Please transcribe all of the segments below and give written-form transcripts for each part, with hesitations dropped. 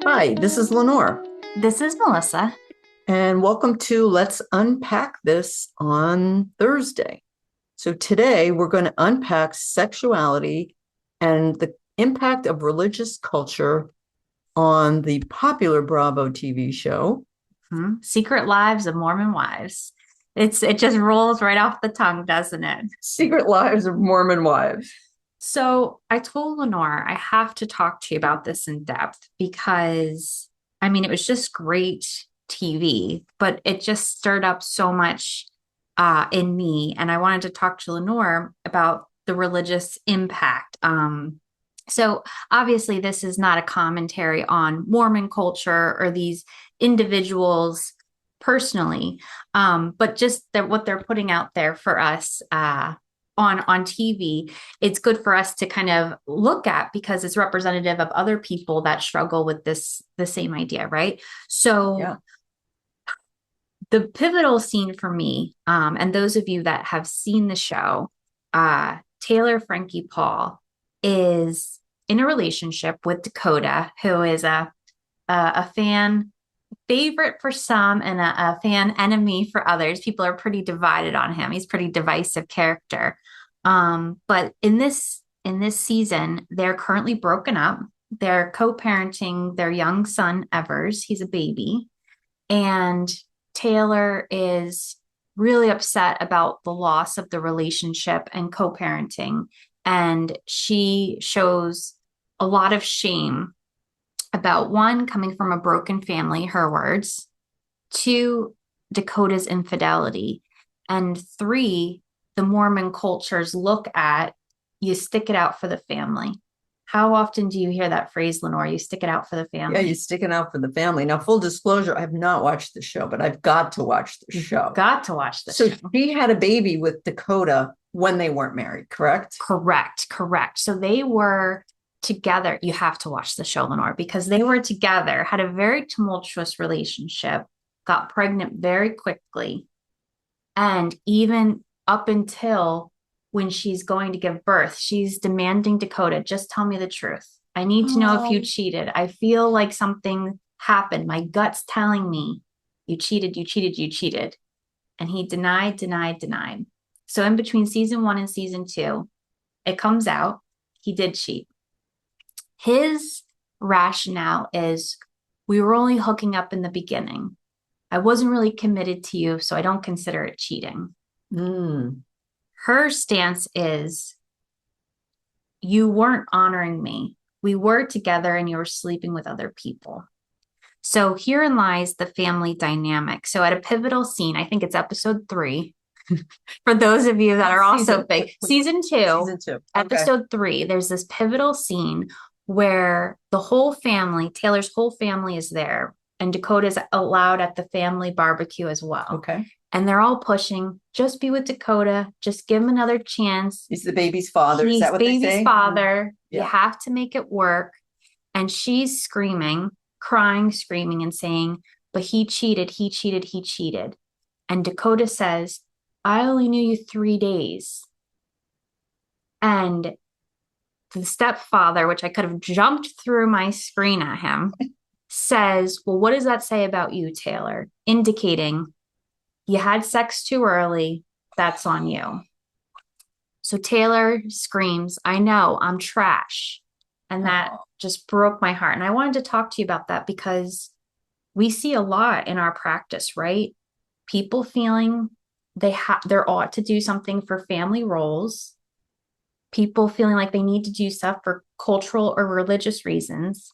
Hi, this is Lenore, This is Melissa. and welcome to Let's Unpack This on Thursday. So, today we're going to unpack sexuality and the impact of religious culture on the popular Bravo TV show. Secret Lives of Mormon Wives. It just rolls right off the tongue, doesn't it? Secret Lives of Mormon Wives. So I told Lenore I have to talk to you about this in depth because it was just great TV, but it just stirred up so much in me. And I wanted to talk to Lenore about the religious impact. So obviously, this is not a commentary on Mormon culture or these individuals personally, but just what they're putting out there for us on TV. It's good for us to kind of look at because it's representative of other people that struggle with the same idea, right? So Yeah. the pivotal scene for me, and those of you that have seen the show, Taylor Frankie Paul is in a relationship with Dakota, who is a fan favorite for some and a fan enemy for others. People are pretty divided on him. He's a pretty divisive character. But in this season, they're currently broken up. They're co-parenting their young son, Evers. He's a baby. And Taylor is really upset about the loss of the relationship and co-parenting. And she shows a lot of shame about one, coming from a broken family, her words, two, Dakota's infidelity, and three, the Mormon culture's look at you stick it out for the family. How often do you hear that phrase, Lenore? You stick it out for the Yeah, family. you're sticking out for the family. Now, full disclosure, I have not watched the show, but I've got to watch the show. Got to watch the So show. she had a baby with Dakota when they weren't married, correct? Correct. So they were together. You have to watch the show, Lenore, because they were together, had a very tumultuous relationship, got pregnant very quickly. And even up until when she's going to give birth, she's demanding Dakota, just tell me the truth. I need to know if you cheated. I feel like something happened. My gut's telling me you cheated, you cheated, you cheated. And he denied. So in between season one and season two, it comes out he did cheat. His rationale is we were only hooking up in the beginning. I wasn't really committed to you, so I don't consider it cheating. Mm. Her stance is you weren't honoring me. We were together and you were sleeping with other people. So herein lies the family dynamic. So at a pivotal scene, I think it's episode 3. For those of you that are also big, season 2, Okay. episode 3, there's this pivotal scene where the whole family, Taylor's whole family is there, and Dakota's allowed at the family barbecue as well. Okay. And they're all pushing, just be with Dakota, just give him another chance. He's the baby's father. Is that what they say? He's baby's father. Yeah. You have to make it work. And she's screaming, crying, screaming, and saying, but he cheated. And Dakota says, I only knew you 3 days. And the stepfather, which I could have jumped through my screen at him, says, well, what does that say about you, Taylor? Indicating you had sex too early. That's on you. So Taylor screams, I know, I'm trash. And that just broke my heart. And I wanted to talk to you about that because we see a lot in our practice, right? People feeling they're ought to do something for family roles. People feeling like they need to do stuff for cultural or religious reasons,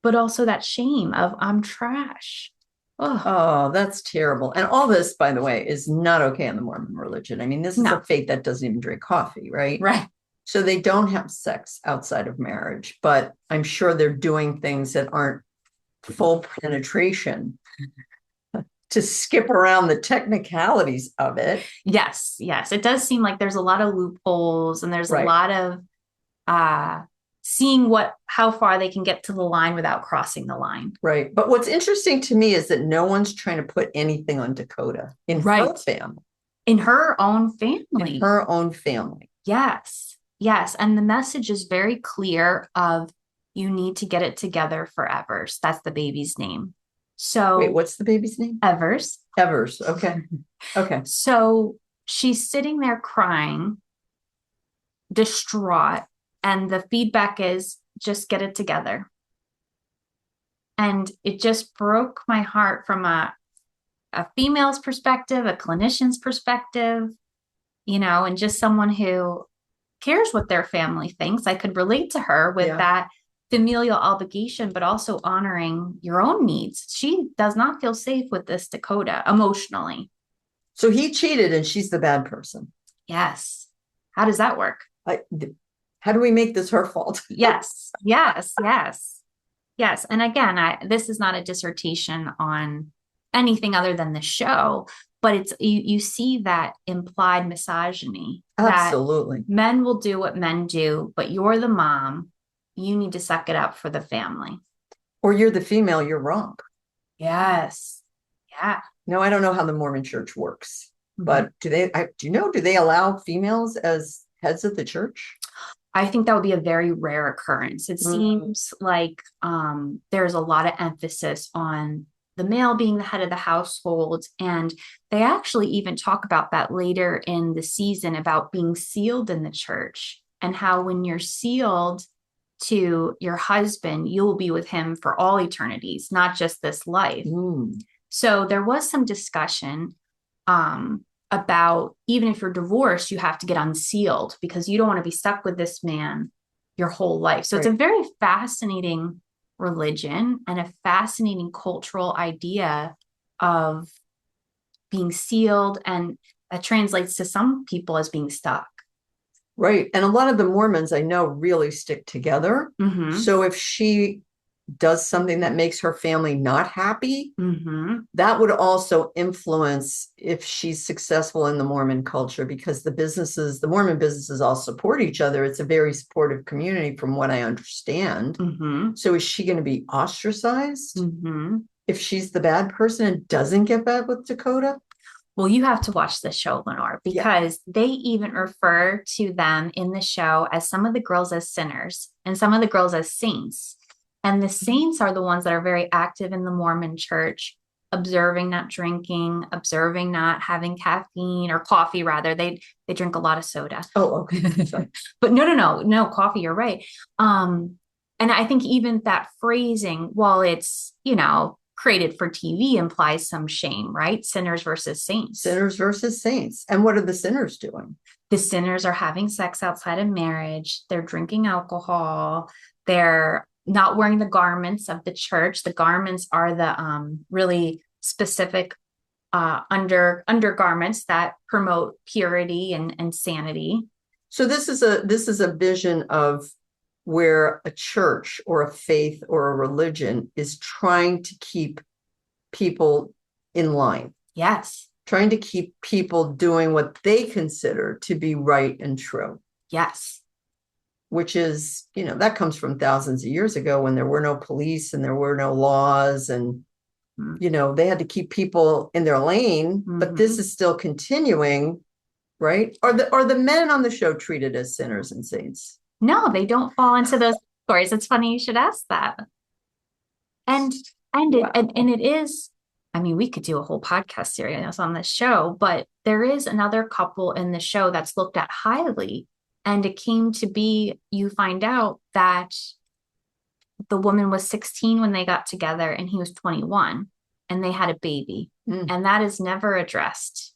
but also that shame of I'm trash. Oh, that's terrible. And all this, by the way, is not okay in the Mormon religion. I mean, this is a faith that doesn't even drink coffee, right? Right. So they don't have sex outside of marriage, but I'm sure they're doing things that aren't full penetration to skip around the technicalities of it. Yes. It does seem like there's a lot of loopholes and there's a lot of seeing how far they can get to the line without crossing the line. Right. But what's interesting to me is that no one's trying to put anything on Dakota in her family. In her own family. In her own family. Yes. And the message is very clear of You need to get it together for Evers. That's the baby's name. Wait, So what's the baby's name? Evers. Evers. Okay. Okay. So she's sitting there crying, distraught, and the feedback is just get it together. And it just broke my heart from a female's perspective, a clinician's perspective, and just someone who cares what their family thinks. I could relate to her with that familial obligation, but also honoring your own needs. She does not feel safe with this Dakota emotionally. So he cheated and she's the bad person. Yes. How does that work? How do we make this her fault? Yes. Yes. Yes. Yes. And again, this is not a dissertation on anything other than the show, but it's you see that implied misogyny. Absolutely. That men will do what men do, but you're the mom. You need to suck it up for the family. Or you're the female, you're wrong. Yes. Yeah. No, I don't know how the Mormon church works, but do they allow females as heads of the church? I think that would be a very rare occurrence. It seems like there's a lot of emphasis on the male being the head of the household. And they actually even talk about that later in the season about being sealed in the church and how when you're sealed to your husband, you'll be with him for all eternities, not just this life. So there was some discussion about even if you're divorced, you have to get unsealed because you don't want to be stuck with this man your whole life. So it's a very fascinating religion and a fascinating cultural idea of being sealed, and that translates to some people as being stuck. Right. And a lot of the Mormons I know really stick together. So if she does something that makes her family not happy, that would also influence if she's successful in the Mormon culture, because the Mormon businesses all support each other. It's a very supportive community from what I understand. So is she going to be ostracized if she's the bad person and doesn't get back with Dakota? Well, you have to watch the show, Lenore, because they even refer to them in the show as some of the girls as sinners and some of the girls as saints. And the saints are the ones that are very active in the Mormon church, observing not drinking, observing not having caffeine or coffee, rather. They drink a lot of soda. Oh, okay. Sorry. But no, coffee, you're right. And I think even that phrasing, while it's, created for TV, implies some shame, right? Sinners versus saints. Sinners versus saints. And what are the sinners doing? The sinners are having sex outside of marriage. They're drinking alcohol. They're not wearing the garments of the church. The garments are the really specific undergarments that promote purity and sanity. So this is a vision of where a church or a faith or a religion is trying to keep people in line. Yes. Trying to keep people doing what they consider to be right and true. Yes. Which is, that comes from thousands of years ago when there were no police and there were no laws, and, they had to keep people in their lane, but this is still continuing, right? Are the men on the show treated as sinners and saints? No, they don't fall into those categories. It's funny you should ask that. And it is, I mean, we could do a whole podcast series on this show, but there is another couple in the show that's looked at highly. And it came to be, you find out that the woman was 16 when they got together and he was 21 and they had a baby. And that is never addressed.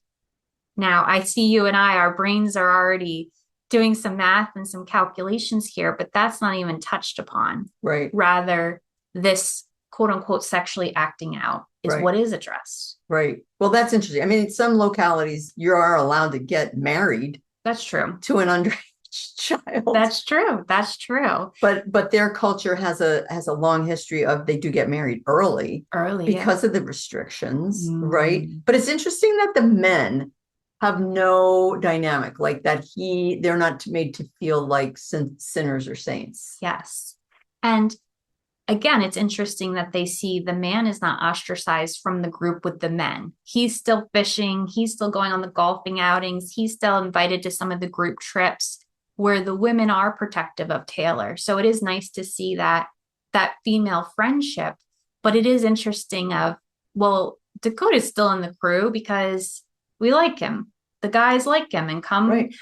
Now, I see you and our brains are already doing some math and some calculations here, but that's not even touched upon. Right. Rather, this quote unquote sexually acting out is what is addressed. Right. Well, that's interesting. I mean, in some localities, you are allowed to get married. That's true. To an underage child. That's true. That's true. But their culture has a long history of they do get married early because of the restrictions, right? But it's interesting that the men have no dynamic like that. They're not made to feel like sinners or saints. Yes. And again, it's interesting that they see the man is not ostracized from the group with the men. He's still fishing. He's still going on the golfing outings. He's still invited to some of the group trips. where the women are protective of Taylor. So it is nice to see that female friendship, but it is interesting of, well, Dakota's still in the crew because we like him. The guys like him and Right.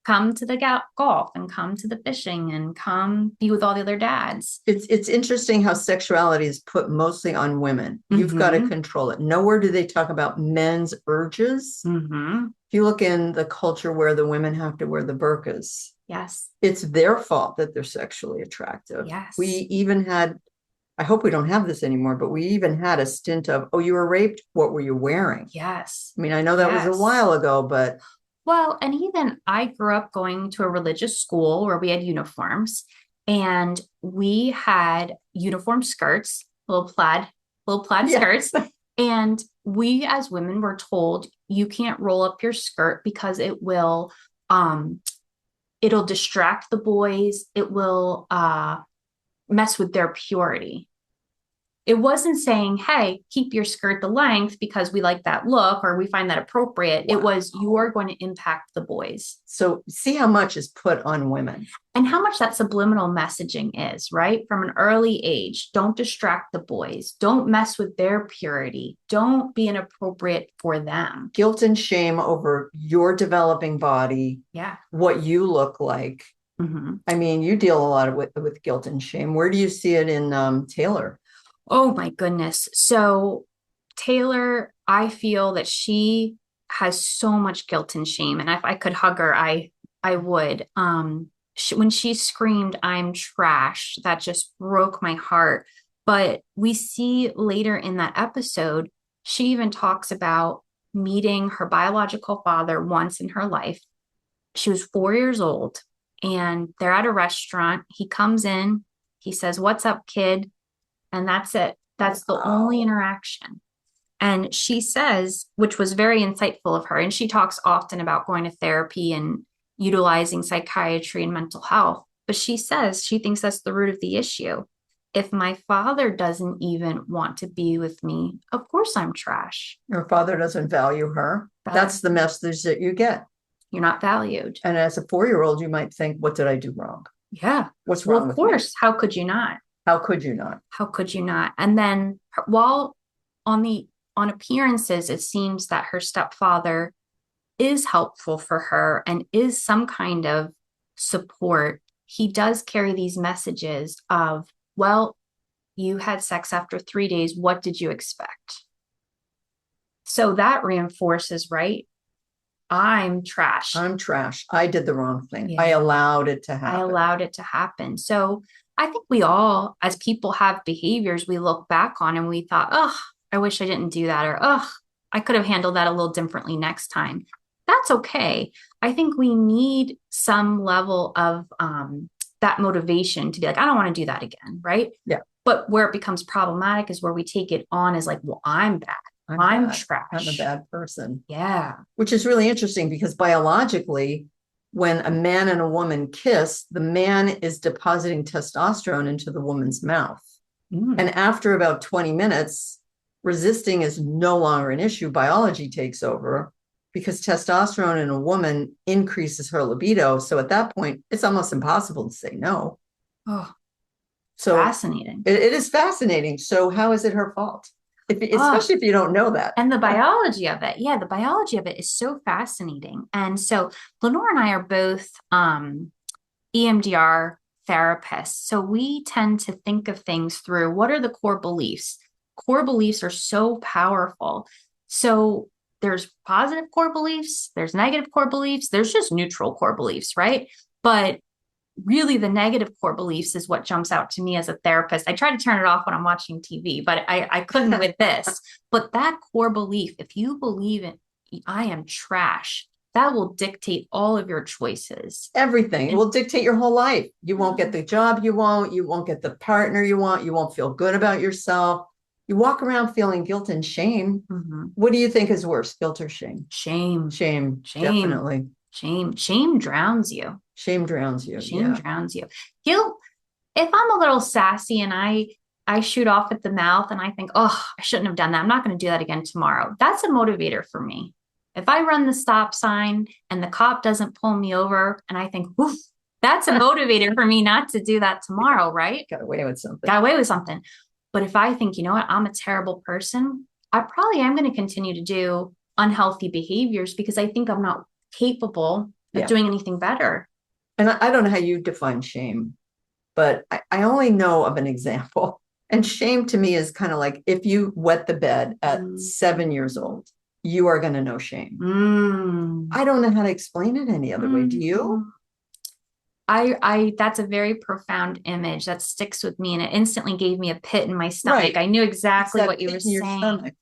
come to the golf and come to the fishing and come be with all the other dads. It's interesting how sexuality is put mostly on women. You've got to control it. Nowhere do they talk about men's urges. If you look in the culture where the women have to wear the burqas, Yes. it's their fault that they're sexually attractive. Yes. We even had, I hope we don't have this anymore, but we even had a stint of, oh, you were raped. What were you wearing? Yes. I mean, I know that was a while ago, but. Well, and even I grew up going to a religious school where we had uniforms and we had uniform skirts, little plaid skirts. And we as women were told you can't roll up your skirt because it'll distract the boys. It will mess with their purity. It wasn't saying, hey, keep your skirt the length because we like that look or we find that appropriate. Wow. It was, you are going to impact the boys. So see how much is put on women. And how much that subliminal messaging is, right? From an early age, don't distract the boys. Don't mess with their purity. Don't be inappropriate for them. Guilt and shame over your developing body. Yeah. What you look like. I mean, you deal a lot with guilt and shame. Where do you see it in Taylor? Oh my goodness. So Taylor, I feel that she has so much guilt and shame. And if I could hug her, I would. When she screamed, "I'm trash," that just broke my heart. But we see later in that episode, she even talks about meeting her biological father once in her life. She was 4 years old and they're at a restaurant. He comes in, he says, "What's up, kid?" And that's it. That's the only interaction. And she says, which was very insightful of her, and she talks often about going to therapy and utilizing psychiatry and mental health. But she says she thinks that's the root of the issue. If my father doesn't even want to be with me, of course I'm trash. Your father doesn't value her. That's the message that you get. You're not valued. And as a 4-year-old, you might think, what did I do wrong? Yeah. What's wrong with me? Of course. How could you not? How could you not? How could you not? And then while on appearances, it seems that her stepfather is helpful for her and is some kind of support. He does carry these messages of, well, you had sex after 3 days. What did you expect? So that reinforces, right? I'm trash. I'm trash. I did the wrong thing. Yeah. I allowed it to happen. So I think we all, as people have behaviors we look back on and we thought, oh, I wish I didn't do that. Or, oh, I could have handled that a little differently next time. That's okay. I think we need some level of that motivation to be like, I don't want to do that again. Right. Yeah. But where it becomes problematic is where we take it on as like, well, I'm bad. I'm trash. I'm a bad person. Yeah. Which is really interesting because biologically, when a man and a woman kiss, the man is depositing testosterone into the woman's mouth. And after about 20 minutes, resisting is no longer an issue. Biology takes over because testosterone in a woman increases her libido. So at that point, it's almost impossible to say no. Oh, so fascinating. It is fascinating. So how is it her fault? Especially if you don't know that. And the biology of it. Yeah, the biology of it is so fascinating. And so Lenore and I are both EMDR therapists. So we tend to think of things through what are the core beliefs? Core beliefs are so powerful. So there's positive core beliefs, there's negative core beliefs, there's just neutral core beliefs, right? But really the negative core beliefs is what jumps out to me as a therapist. I try to turn it off when I'm watching TV, but I couldn't with this. But that core belief, if you believe in I am trash, that will dictate all of your choices. Everything. It will dictate your whole life. You won't get the job you won't get the partner you won't feel good about yourself. You walk around feeling guilt and shame. What do you think is worse, guilt or shame? Shame. Definitely. Shame drowns you. Shame drowns you. Shame drowns you. Guilt, if I'm a little sassy and I shoot off at the mouth and I think, oh, I shouldn't have done that. I'm not going to do that again tomorrow. That's a motivator for me. If I run the stop sign and the cop doesn't pull me over and I think, oof, That's a motivator for me not to do that tomorrow, right? Got away with something. Got away with something. But if I think, you know what, I'm a terrible person, I probably am going to continue to do unhealthy behaviors because I think I'm not capable of doing anything better. And I don't know how you define shame, but I only know of an example. And shame to me is kind of like if you wet the bed at 7 years old, you are going to know shame. I don't know how to explain it any other way. Do you? I that's a very profound image that sticks with me, and it instantly gave me a pit in my stomach. Right. I knew exactly what you were saying. Stomach.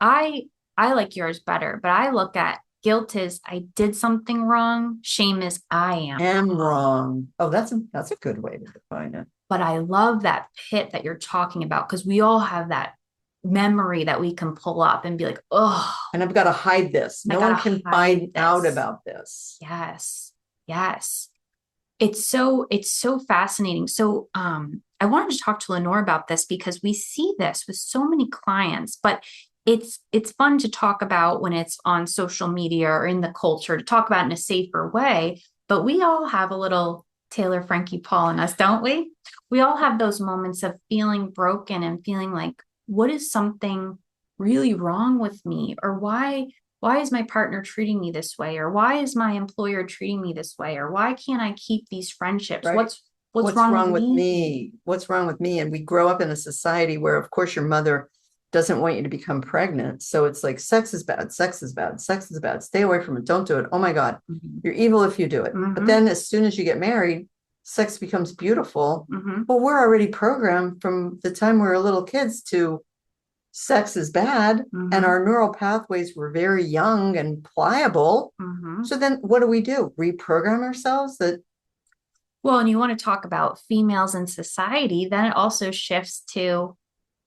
I like yours better, but I look at guilt as I did something wrong. Shame is I am wrong. Oh, that's a good way to define it. But I love that pit that you're talking about because we all have that memory that we can pull up and be like, oh, and I've got to hide this. No one can find out about this. Yes. Yes. It's so fascinating. So I wanted to talk to Lenore about this because we see this with so many clients, but it's fun to talk about when it's on social media or in the culture to talk about in a safer way. But we all have a little Taylor Frankie Paul in us, don't we? We all have those moments of feeling broken and feeling like, what is something really wrong with me? Or why is my partner treating me this way? Or why is my employer treating me this way? Or why can't I keep these friendships? Right. What's wrong with me? What's wrong with me? And we grow up in a society where, of course, your mother doesn't want you to become pregnant. So it's like, sex is bad, sex is bad, sex is bad. Stay away from it. Don't do it. Oh my God, you're evil if you do it. But then as soon as you get married, sex becomes beautiful. Well, we're already programmed from the time we were little kids to sex is bad. And our neural pathways were very young and pliable. So then what do? Reprogram ourselves that. Well, and you want to talk about females in society, then it also shifts to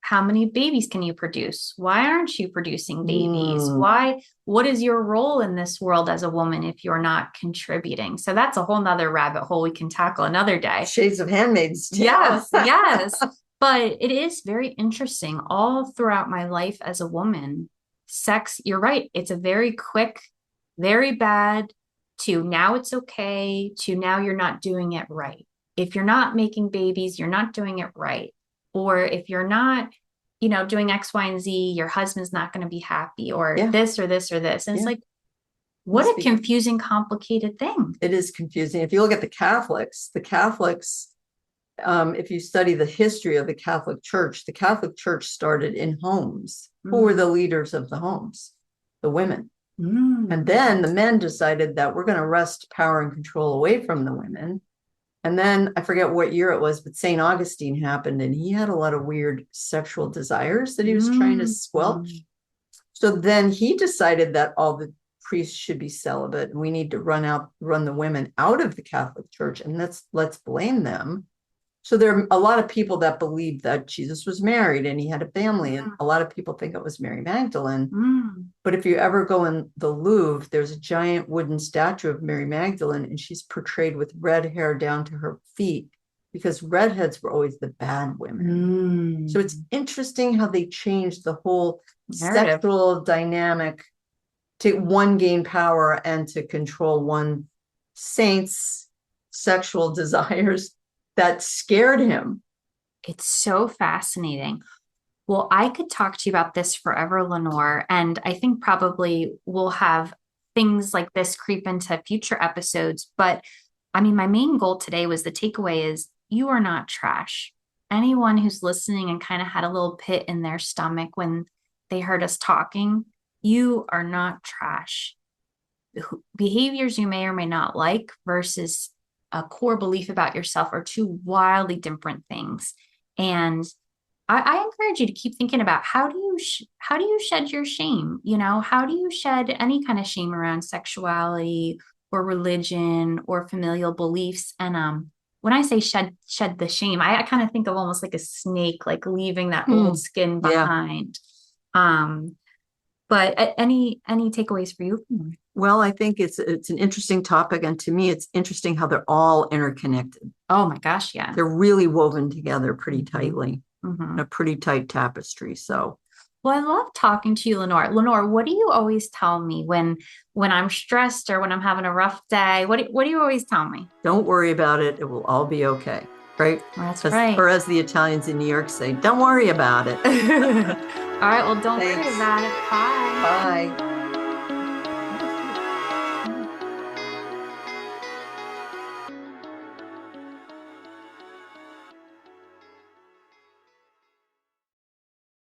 how many babies can you produce? Why aren't you producing babies? What is your role in this world as a woman if you're not contributing? So that's a whole nother rabbit hole we can tackle another day. Shades of Handmaid's Tale. Yes, yes. But it is very interesting all throughout my life as a woman. Sex, you're right. It's a very quick, very bad to now it's okay to now you're not doing it right. If you're not making babies, you're not doing it right. Or if you're not, doing X, Y, and Z, your husband's not going to be happy or this or this or this. And it's like, what a confusing, complicated thing. It is confusing. If you look at the Catholics, if you study the history of the Catholic Church started in homes. Who were the leaders of the homes? The women. And then the men decided that we're going to wrest power and control away from the women. And then I forget what year it was, but St. Augustine happened and he had a lot of weird sexual desires that he was trying to squelch. So then he decided that all the priests should be celibate and we need to run the women out of the Catholic Church and let's blame them. So there are a lot of people that believe that Jesus was married and he had a family, and a lot of people think it was Mary Magdalene. But if you ever go in the Louvre, there's a giant wooden statue of Mary Magdalene, and she's portrayed with red hair down to her feet because redheads were always the bad women. So it's interesting how they changed the whole sexual dynamic to gain power and to control one saint's sexual desires. That scared him. It's so fascinating. Well, I could talk to you about this forever, Lenore, and I think probably we'll have things like this creep into future episodes. But I mean, my main goal today was the takeaway is you are not trash. Anyone who's listening and kind of had a little pit in their stomach when they heard us talking, you are not trash. Behaviors you may or may not like versus a core belief about yourself are two wildly different things. And I encourage you to keep thinking about how do you shed your shame? How do you shed any kind of shame around sexuality or religion or familial beliefs? And when I say shed the shame, I kind of think of almost like a snake, like leaving that old skin behind. But any takeaways for you? Well, I think it's an interesting topic. And to me, it's interesting how they're all interconnected. Oh my gosh, yeah. They're really woven together pretty tightly, a pretty tight tapestry. So Well, I love talking to you, Lenore. Lenore, what do you always tell me when I'm stressed or when I'm having a rough day? What do you always tell me? Don't worry about it. It will all be okay. Right? That's As, right. or as the Italians in New York say, don't worry about it. All right, well, don't worry Thanks. about it. Bye. Bye.